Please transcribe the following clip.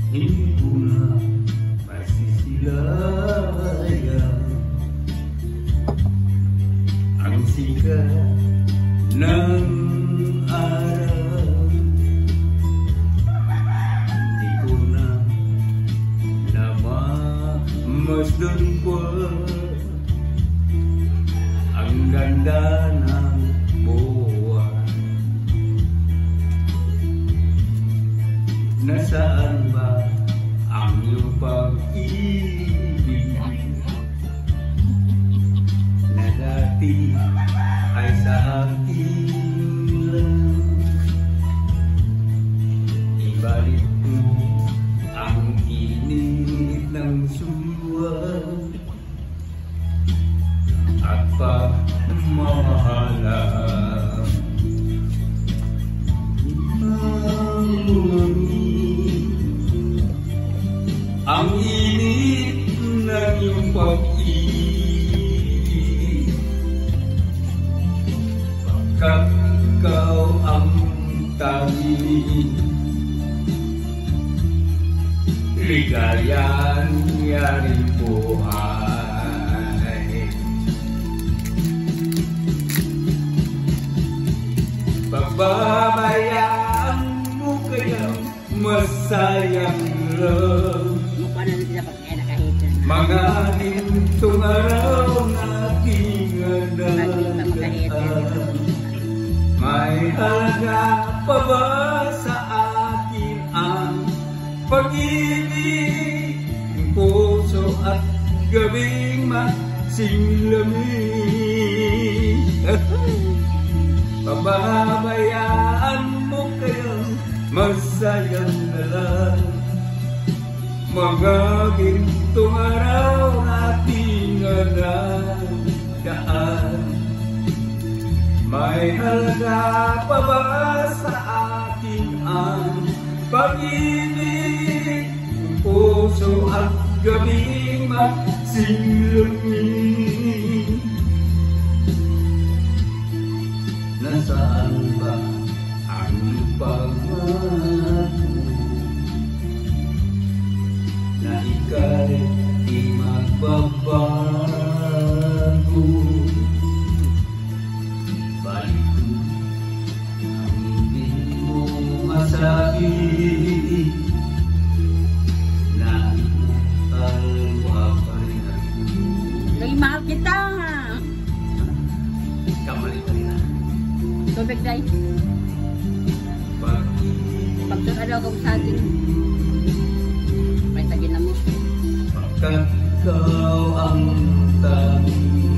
Hindi ko na masisilayan ang sikat ng araw. Hindi ko na namasdan pa ang ganda ng buwan. Nasaan ba ang iyong pag-ibig na dati ay sa akin lang? Ibalik mo ang init ng suwan at pagmamahalan. Ang init ng iyong pag-ibig, pagkat ikaw ang tanging ligayan yaring buhay. Pababayaan mo kayang masayang lang mga gintong araw nating nadaan. May halaga pa ba sa akin ang pag-ibig, puso at gabing masinglamig? Pababayaan mo kayang masayang na lang mga gintong araw nating nadaan. May halaga pa ba sa akin ang pag-ibig, puso at gabing masinglamig? Nasaan ba ang pagmamahal na ika'y di magbabago? Balik ko ang hindi mo masabi na kalwa pa rin ako. Dahil mahal kita. Kamali pa rin ako. Tubig dahil. Pagkat ano akong saging. May saging na mo. Pagkat ikaw ang tanging